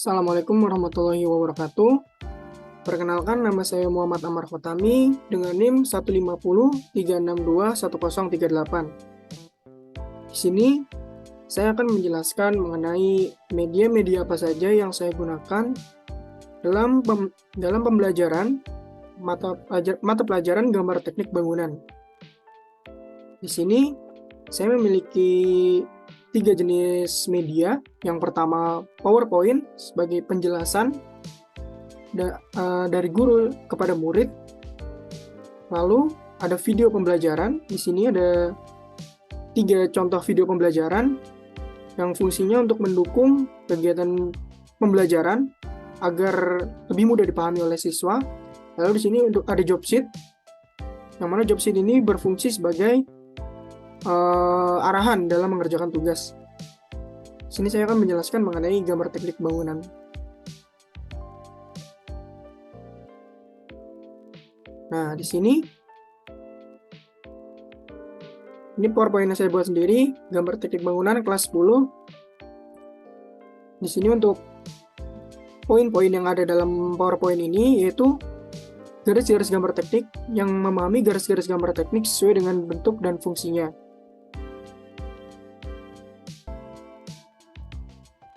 Assalamualaikum warahmatullahi wabarakatuh. Perkenalkan, nama saya Muhammad Amar Khotami dengan NIM 15036211038. Di sini saya akan menjelaskan mengenai media-media apa saja yang saya gunakan dalam pembelajaran mata pelajaran gambar teknik bangunan. Di sini saya memiliki 3 jenis media. Yang pertama, PowerPoint sebagai penjelasan dari guru kepada murid. Lalu ada video pembelajaran. Di sini ada 3 contoh video pembelajaran yang fungsinya untuk mendukung kegiatan pembelajaran agar lebih mudah dipahami oleh siswa. Lalu di sini untuk ada job sheet, yang mana job sheet ini berfungsi sebagai arahan dalam mengerjakan tugas. Sini saya akan menjelaskan mengenai gambar teknik bangunan. Nah, di sini ini PowerPoint yang saya buat sendiri, gambar teknik bangunan kelas 10. Di sini untuk poin-poin yang ada dalam PowerPoint ini yaitu garis-garis gambar teknik yang memahami garis-garis gambar teknik sesuai dengan bentuk dan fungsinya.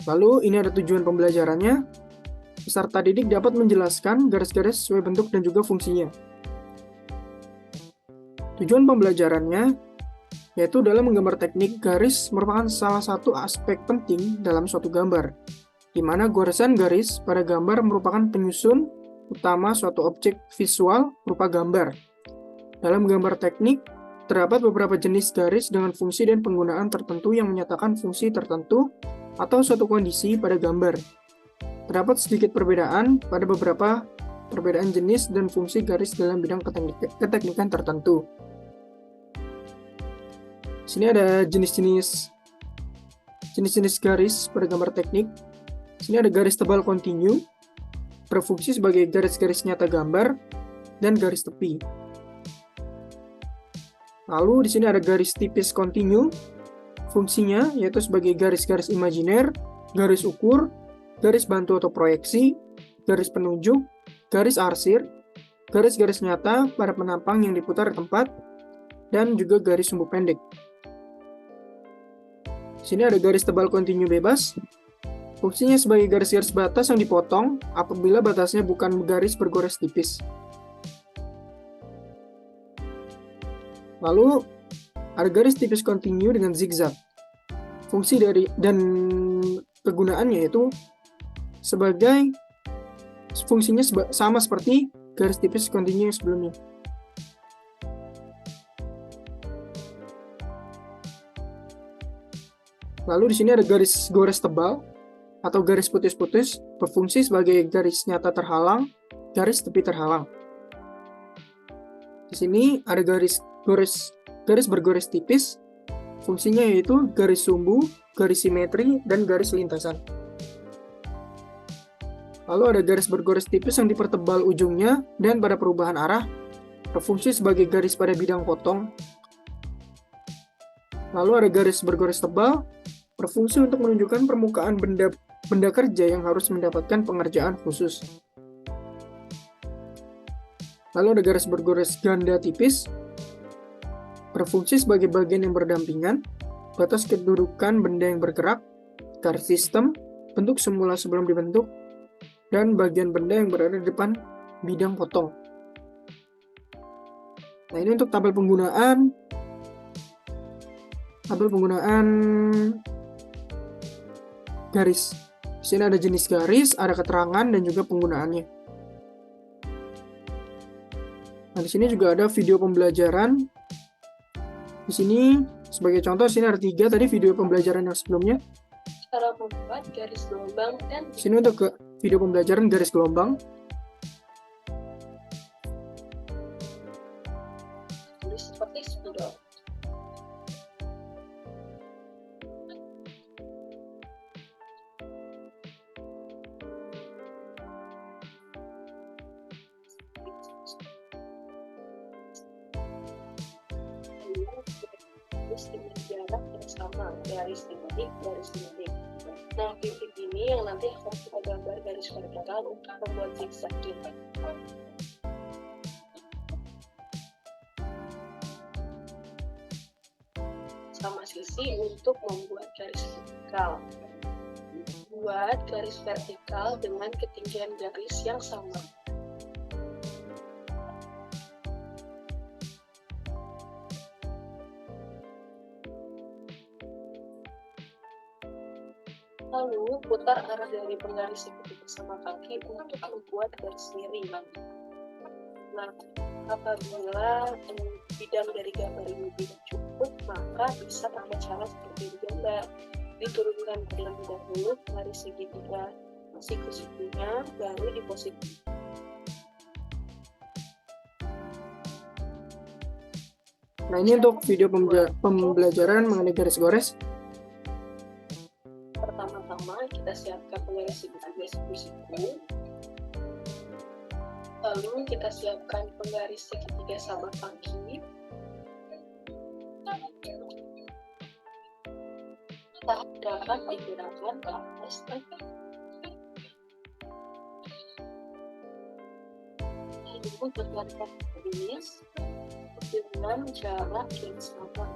Lalu ini ada tujuan pembelajarannya. Peserta didik dapat menjelaskan garis-garis sesuai bentuk dan juga fungsinya. Tujuan pembelajarannya yaitu dalam menggambar teknik, garis merupakan salah satu aspek penting dalam suatu gambar, di mana goresan garis pada gambar merupakan penyusun utama suatu objek visual berupa gambar. Dalam gambar teknik, terdapat beberapa jenis garis dengan fungsi dan penggunaan tertentu yang menyatakan fungsi tertentu atau suatu kondisi pada gambar. Terdapat sedikit perbedaan pada beberapa perbedaan jenis dan fungsi garis dalam bidang keteknikan tertentu. Di sini ada jenis-jenis garis pada gambar teknik. Di sini ada garis tebal kontinu, berfungsi sebagai garis-garis nyata gambar, dan garis tepi. Lalu di sini ada garis tipis kontinu, fungsinya yaitu sebagai garis-garis imajiner, garis ukur, garis bantu atau proyeksi, garis penunjuk, garis arsir, garis-garis nyata pada penampang yang diputar di tempat, dan juga garis sumbu pendek. Di sini ada garis tebal kontinu bebas, fungsinya sebagai garis-garis batas yang dipotong apabila batasnya bukan garis bergores tipis. Lalu ada garis tipis kontinu dengan zigzag. Fungsi dari dan kegunaannya yaitu sebagai fungsinya sama seperti garis tipis kontinu yang sebelumnya. Lalu di sini ada garis gores tebal atau garis putus-putus, berfungsi sebagai garis nyata terhalang, garis tepi terhalang. Di sini ada garis bergores tipis, fungsinya yaitu garis sumbu, garis simetri, dan garis lintasan. Lalu ada garis bergores tipis yang dipertebal ujungnya dan pada perubahan arah, berfungsi sebagai garis pada bidang potong. Lalu ada garis bergores tebal, berfungsi untuk menunjukkan permukaan benda kerja yang harus mendapatkan pengerjaan khusus. Lalu ada garis bergores ganda tipis, berfungsi sebagai bagian yang berdampingan, batas kedudukan benda yang bergerak, garis sistem, bentuk semula sebelum dibentuk, dan bagian benda yang berada di depan bidang potong. Nah, ini untuk tabel penggunaan garis. Di sini ada jenis garis, ada keterangan, dan juga penggunaannya. Nah, di sini juga ada video pembelajaran. Di sini sebagai contoh, di sini ada 3 tadi video pembelajaran yang sebelumnya. Cara membuat garis gelombang dan di sini untuk video pembelajaran garis gelombang. Tulis seperti spidol. Dengan jarak yang sama, garis titik. Nah, titik ini yang nanti akan kita gambar garis vertikal untuk membuat zigzag ini. Sama sisi untuk membuat garis vertikal. Buat garis vertikal dengan ketinggian garis yang sama. Lalu putar arah dari penggaris segitiga sama kaki untuk membuat garis miring. Nah, apabila bidang dari gambar ini tidak cukup, maka bisa pakai cara seperti di gambar. Diturunkan terlebih dahulu garis segitiga siku-sikunya, baru diposisikan. Nah, ini untuk video pembelajaran mengenai garis gores. Pertama-tama kita siapkan penggaris segitiga siku-siku. Lalu kita siapkan penggaris segitiga sama kaki. Dapat digunakan ke atas lagi. Lalu tegakkan garis dengan jarak yang sama.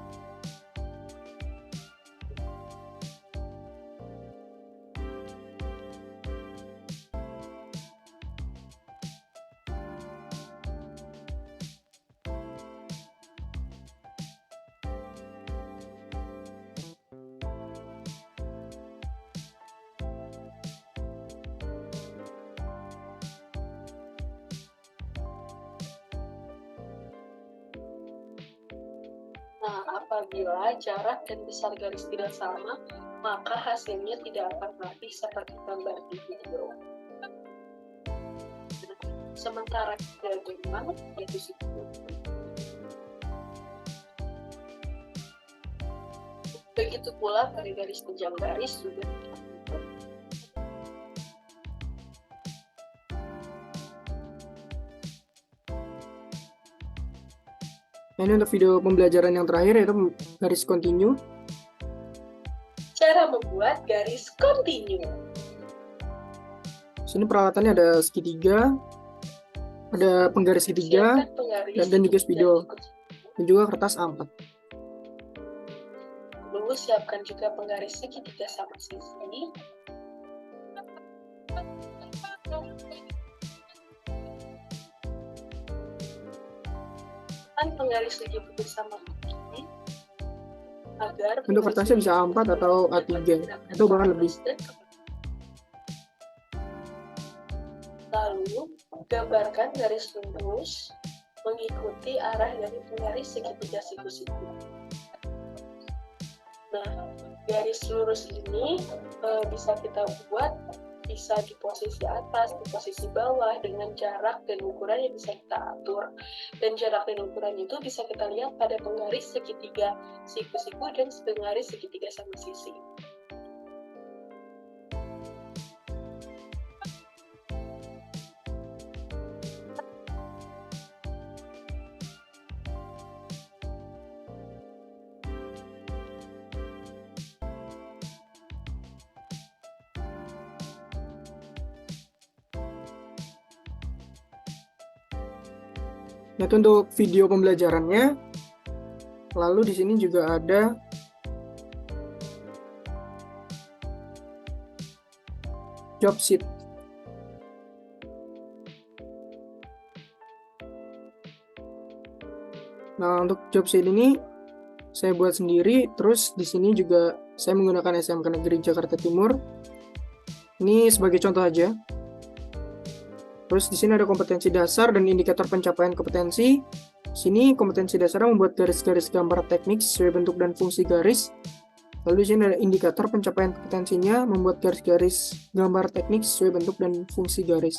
Nah, apabila jarak dan besar garis tidak sama, maka hasilnya tidak akan rapi seperti gambar di video. Sementara diagonal, yaitu siku. Begitu pula pada garis panjang garis juga. Nah, ini untuk video pembelajaran yang terakhir, yaitu garis kontinu. Cara membuat garis kontinu. Sini peralatannya ada segitiga, ada penggaris segitiga, dan juga spidol, dan juga kertas A4. Lalu siapkan juga penggaris segitiga sama sisi. Penggaris segitiga sama kaki agar untuk kertasnya bisa A4 atau A3 atau bahkan lebih. Lalu gambarkan garis lurus mengikuti arah dari penggaris segitiga siku-siku. Nah, garis lurus ini bisa kita buat bisa di posisi atas, di posisi bawah, dengan jarak dan ukuran yang bisa kita atur. Dan jarak dan ukuran itu bisa kita lihat pada penggaris segitiga siku-siku dan penggaris segitiga sama sisi. Nah, itu untuk video pembelajarannya. Lalu di sini juga ada job sheet. Nah, untuk job sheet ini saya buat sendiri. Terus di sini juga saya menggunakan SMK Negeri Jakarta Timur. Ini sebagai contoh aja. Terus di sini ada kompetensi dasar dan indikator pencapaian kompetensi. Sini kompetensi dasarnya membuat garis-garis gambar teknik sesuai bentuk dan fungsi garis. Lalu di sini ada indikator pencapaian kompetensinya membuat garis-garis gambar teknik sesuai bentuk dan fungsi garis.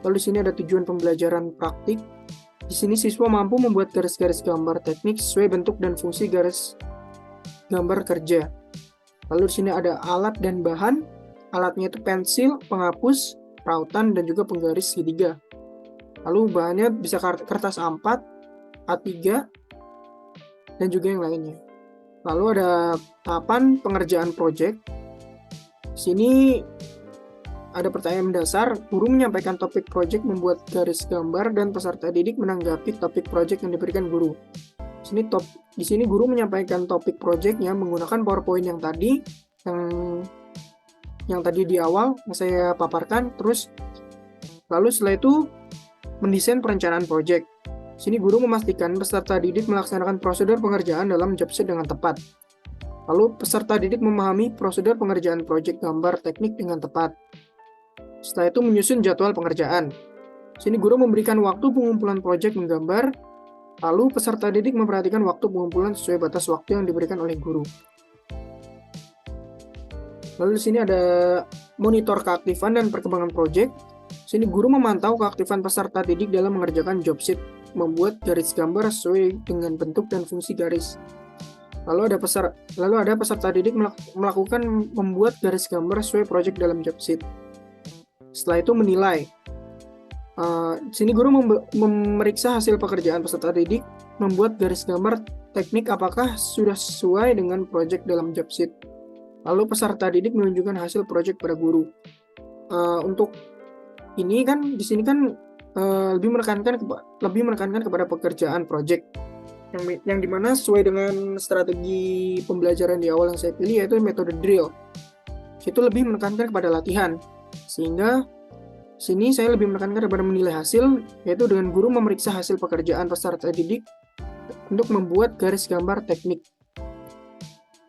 Lalu di sini ada tujuan pembelajaran praktik. Di sini siswa mampu membuat garis-garis gambar teknik sesuai bentuk dan fungsi garis gambar kerja. Lalu di sini ada alat dan bahan. Alatnya itu pensil, penghapus, rautan, dan juga penggaris segitiga. Lalu bahannya bisa kertas A4, A3, dan juga yang lainnya. Lalu ada tahapan pengerjaan proyek. Di sini ada pertanyaan mendasar, guru menyampaikan topik proyek membuat garis gambar dan peserta didik menanggapi topik proyek yang diberikan guru. Di sini guru menyampaikan topik proyeknya menggunakan PowerPoint yang tadi di awal yang saya paparkan, lalu setelah itu mendesain perencanaan proyek. Di sini guru memastikan peserta didik melaksanakan prosedur pengerjaan dalam job sheet dengan tepat. Lalu peserta didik memahami prosedur pengerjaan proyek gambar teknik dengan tepat. Setelah itu menyusun jadwal pengerjaan. Di sini guru memberikan waktu pengumpulan proyek menggambar, lalu peserta didik memperhatikan waktu pengumpulan sesuai batas waktu yang diberikan oleh guru. Lalu di sini ada monitor keaktifan dan perkembangan proyek. Di sini guru memantau keaktifan peserta didik dalam mengerjakan job sheet, membuat garis gambar sesuai dengan bentuk dan fungsi garis. Lalu ada peserta didik melakukan membuat garis gambar sesuai proyek dalam job sheet. Setelah itu menilai. Di sini guru memeriksa hasil pekerjaan peserta didik, membuat garis gambar teknik apakah sudah sesuai dengan proyek dalam job sheet. Lalu peserta didik menunjukkan hasil proyek pada guru. Untuk ini kan di sini kan lebih menekankan kepada pekerjaan proyek yang dimana sesuai dengan strategi pembelajaran di awal yang saya pilih, yaitu metode drill. Itu lebih menekankan kepada latihan, sehingga sini saya lebih menekankan kepada menilai hasil, yaitu dengan guru memeriksa hasil pekerjaan peserta didik untuk membuat garis gambar teknik.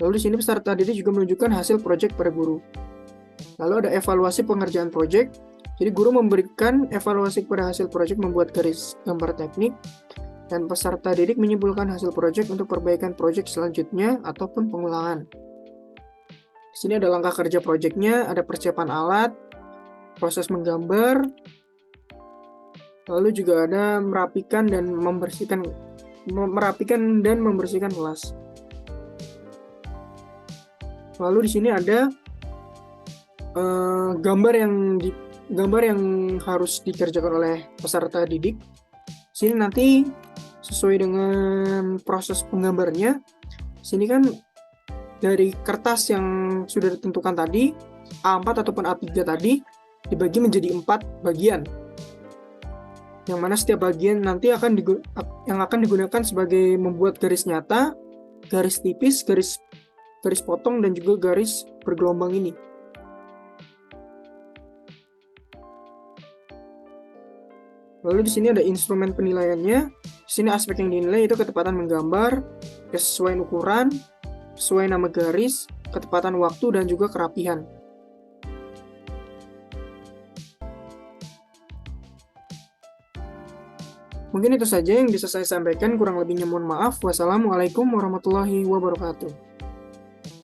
Lalu di sini peserta didik juga menunjukkan hasil proyek pada guru. Lalu ada evaluasi pengerjaan proyek. Jadi guru memberikan evaluasi kepada hasil proyek membuat garis gambar teknik, dan peserta didik menyimpulkan hasil proyek untuk perbaikan proyek selanjutnya ataupun pengulangan. Di sini ada langkah kerja proyeknya, ada persiapan alat, proses menggambar, lalu juga ada merapikan dan membersihkan kelas. Lalu di sini ada gambar yang harus dikerjakan oleh peserta didik. Sini nanti sesuai dengan proses penggambarnya. Sini kan dari kertas yang sudah ditentukan tadi, A4 ataupun A3 tadi, dibagi menjadi 4 bagian. Yang mana setiap bagian nanti akan digunakan sebagai membuat garis nyata, garis tipis, garis potong, dan juga garis bergelombang ini. Lalu di sini ada instrumen penilaiannya. Di sini aspek yang dinilai itu ketepatan menggambar, kesesuaian ukuran, sesuai nama garis, ketepatan waktu, dan juga kerapihan. Mungkin itu saja yang bisa saya sampaikan, kurang lebihnya mohon maaf. Wassalamualaikum warahmatullahi wabarakatuh.